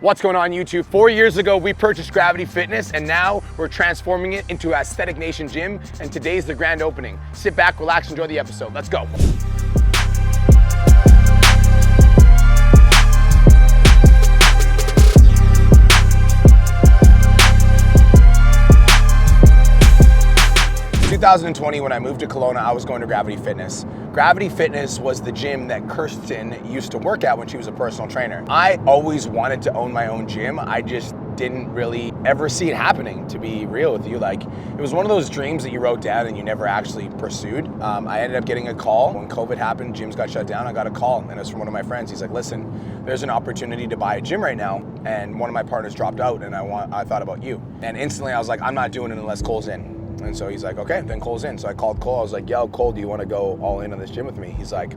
What's going on YouTube? 4 years ago, we purchased Gravity Fitness and now we're transforming it into Aesthetic Nation Gym, and today's the grand opening. Sit back, relax, enjoy the episode. Let's go. In 2020, when I moved to Kelowna, I was going to Gravity Fitness. Gravity Fitness was the gym that Kirsten used to work at when she was a personal trainer. I always wanted to own my own gym. I just didn't really ever see it happening, to be real with you. Like, it was one of those dreams that you wrote down and you never actually pursued. I ended up getting a call when COVID happened, gyms got shut down. I got a call and it was from one of my friends. He's like, listen, there's an opportunity to buy a gym right now and one of my partners dropped out and I thought about you. And instantly I was like, I'm not doing it unless Cole's in. And so he's like, okay, then Cole's in. So I called Cole. I was like, yo, Cole, do you want to go all in on this gym with me? He's like,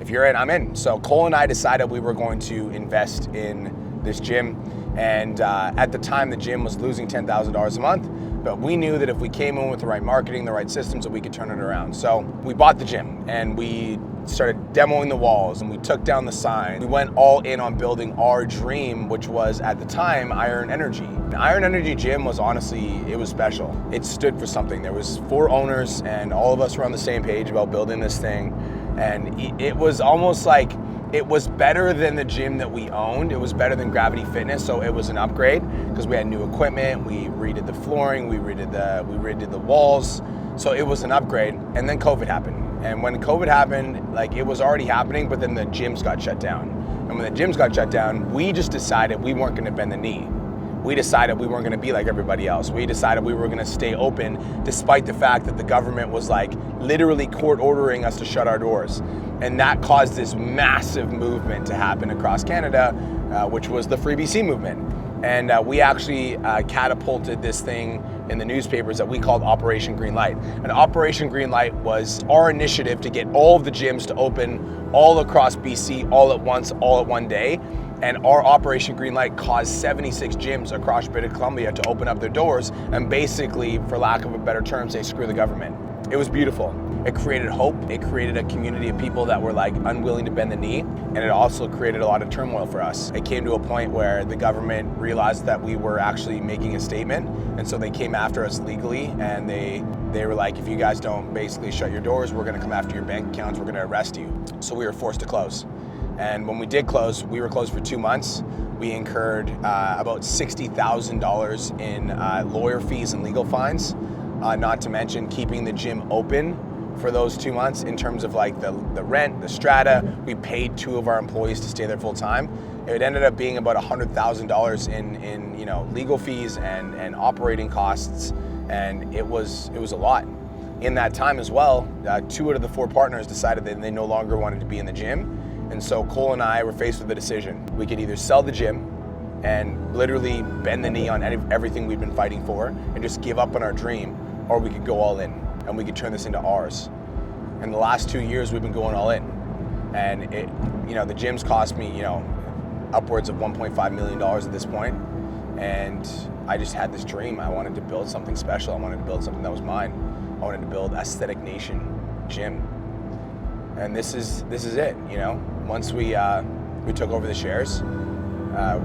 if you're in, I'm in. So Cole and I decided we were going to invest in this gym. And at the time, the gym was losing $10,000 a month. But we knew that if we came in with the right marketing, the right systems, that we could turn it around. So we bought the gym and we started demoing the walls and we took down the sign. We went all in on building our dream, which was at the time Iron Energy. The Iron Energy Gym was honestly, it was special. It stood for something. There was 4 owners and all of us were on the same page about building this thing. And it was almost like, it was better than the gym that we owned. It was better than Gravity Fitness, so it was an upgrade because we had new equipment, we redid the flooring, we redid the walls, so it was an upgrade. And then COVID happened. And when COVID happened, like, it was already happening, but then the gyms got shut down. And when the gyms got shut down, we just decided we weren't gonna bend the knee. We decided we weren't gonna be like everybody else. We decided we were gonna stay open despite the fact that the government was like literally court ordering us to shut our doors. And that caused this massive movement to happen across Canada, which was the Free BC movement. And we actually catapulted this thing in the newspapers that we called Operation Green Light. And Operation Green Light was our initiative to get all of the gyms to open all across BC, all at once, all at one day. And our Operation Green Light caused 76 gyms across British Columbia to open up their doors and basically, for lack of a better term, say screw the government. It was beautiful. It created hope. It created a community of people that were like unwilling to bend the knee. And it also created a lot of turmoil for us. It came to a point where the government realized that we were actually making a statement. And so they came after us legally and they were like, if you guys don't basically shut your doors, we're gonna come after your bank accounts, we're gonna arrest you. So we were forced to close. And when we did close, we were closed for 2 months. We incurred about $60,000 in lawyer fees and legal fines, not to mention keeping the gym open for those 2 months in terms of like the rent, the strata. We paid 2 of our employees to stay there full time. It ended up being about $100,000 in legal fees and operating costs, and it was a lot. In that time as well, 2 out of the 4 partners decided that they no longer wanted to be in the gym. And so Cole and I were faced with a decision. We could either sell the gym and literally bend the knee on everything we've been fighting for and just give up on our dream, or we could go all in and we could turn this into ours. And the last 2 years we've been going all in. And the gyms cost me, upwards of $1.5 million at this point. And I just had this dream. I wanted to build something special. I wanted to build something that was mine. I wanted to build Aesthetic Nation Gym. And this is it, Once we took over the shares,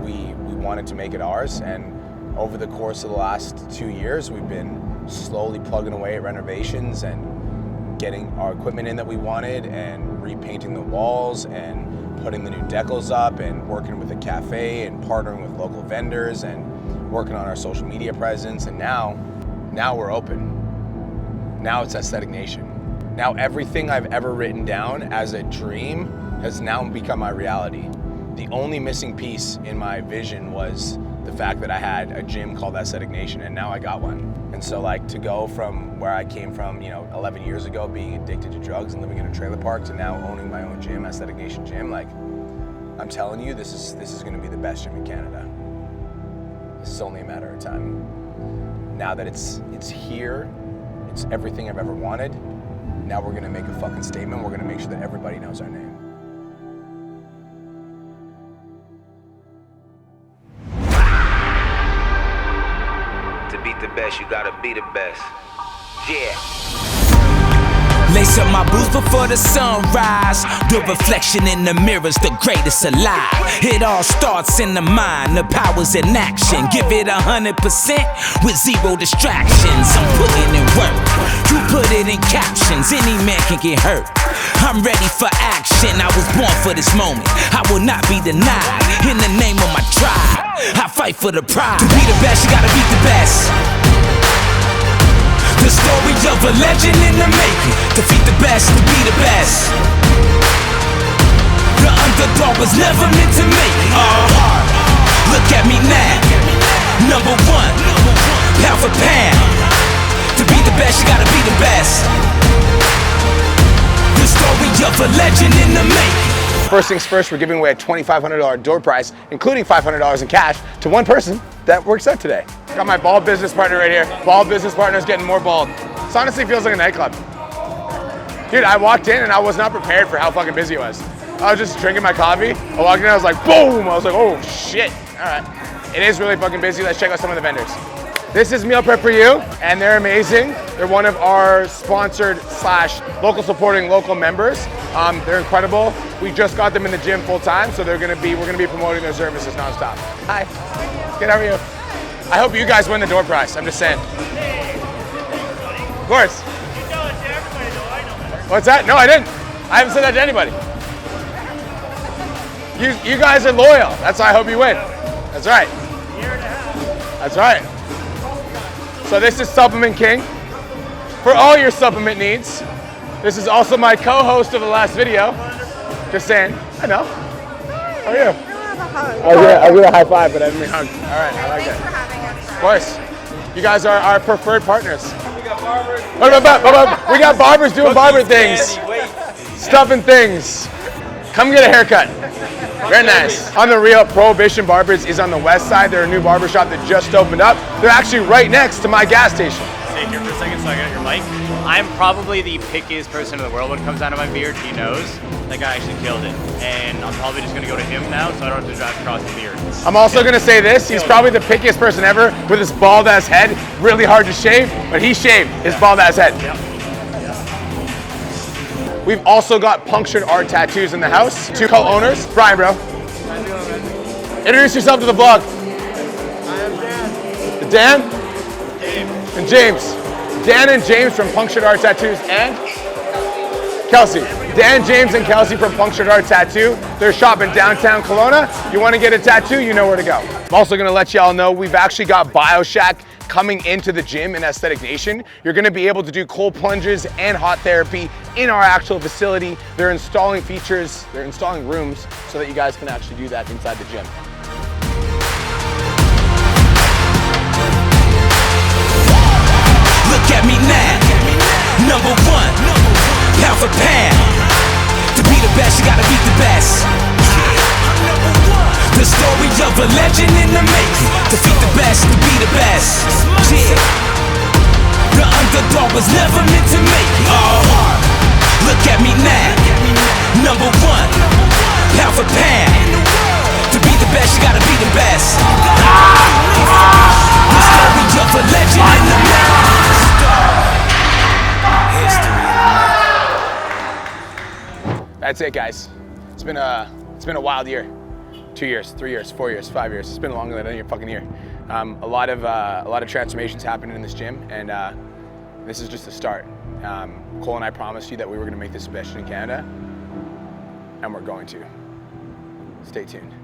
we wanted to make it ours. And over the course of the last 2 years, we've been slowly plugging away at renovations and getting our equipment in that we wanted and repainting the walls and putting the new decals up and working with a cafe and partnering with local vendors and working on our social media presence. And now we're open. Now it's Aesthetic Nation. Now everything I've ever written down as a dream has now become my reality. The only missing piece in my vision was the fact that I had a gym called Aesthetic Nation, and now I got one. And so like to go from where I came from, 11 years ago, being addicted to drugs and living in a trailer park, to now owning my own gym, Aesthetic Nation Gym, like, I'm telling you, this is gonna be the best gym in Canada. This is only a matter of time. Now that it's here, it's everything I've ever wanted. Now we're gonna make a fucking statement. We're gonna make sure that everybody knows our name. To beat the best, you gotta be the best. Yeah. Lace up my boots before the sunrise. The reflection in the mirror's the greatest alive. It all starts in the mind, the power's in action. Give it 100% with zero distractions. I'm putting in work, you put it in captions. Any man can get hurt. I'm ready for action, I was born for this moment. I will not be denied, in the name of my tribe I fight for the pride. To be the best, you gotta beat the best. The story of a legend in the making. Defeat the best to be the best. The underdog was never meant to make it. Look at me now, number one, pound for pound. To be the best, you gotta be the best. The story of a legend in the making. First things first, we're giving away a $2,500 door prize, including $500 in cash, to one person that works out today. Got my bald business partner right here. Bald business partner's getting more bald. This honestly feels like a nightclub. Dude, I walked in and I was not prepared for how fucking busy it was. I was just drinking my coffee. I walked in, I was like, boom! I was like, oh shit. All right. It is really fucking busy. Let's check out some of the vendors. This is Meal Prep For You, and they're amazing. They're one of our sponsored / local supporting local members. They're incredible. We just got them in the gym full time, so we're gonna be promoting their services nonstop. Hi. Good, how are you? I hope you guys win the door prize. I'm just saying. Of course. What's that? No, I didn't. I haven't said that to anybody. You guys are loyal. That's why I hope you win. That's right. That's right. So this is Supplement King for all your supplement needs. This is also my co-host of the last video. Just saying, I know. How are you? I was gonna high five, but I didn't mean hug. All right, I like that. Thanks for having us. Of course. You guys are our preferred partners. We got barbers. We got barbers doing barber things. Stuffing things. Come get a haircut. Very nice. On the real, Prohibition Barbers is on the west side. They're a new barbershop that just opened up. They're actually right next to my gas station. Stay here for a second so I get your mic. I'm probably the pickiest person in the world when it comes down to my beard. He knows. That guy actually killed it. And I'm probably just gonna go to him now so I don't have to drive across the beard. I'm also gonna say this. He's probably the pickiest person ever with his bald ass head. Really hard to shave, but he shaved his bald ass head. Yep. We've also got Punctured Art Tattoos in the house. Two co-owners. Brian, bro. Introduce yourself to the vlog. I am Dan. Dan? James. And James. Dan and James from Punctured Art Tattoos and Kelsey. Dan, James, and Kelsey from Punctured Art Tattoo. They're shopping downtown Kelowna. You want to get a tattoo, you know where to go. I'm also going to let y'all know we've actually got BioShack coming into the gym in Aesthetic Nation. You're going to be able to do cold plunges and hot therapy in our actual facility. They're installing features, they're installing rooms so that you guys can actually do that inside the gym. Look at me now, number one, pound for pound. To be the best, you gotta beat the best. The story of a legend in the making. Defeat the best to be the best. Yeah. The underdog was never meant to make it. Look at me now, number one, pound for pound. To be the best, you gotta be the best. The story of a legend in the making. That's it, guys. It's been a wild year. 2 years, 3 years, 4 years, 5 years. It's been longer than any fucking year. A lot of transformations happened in this gym, and this is just the start. Cole and I promised you that we were going to make this the best in Canada, and we're going to. Stay tuned.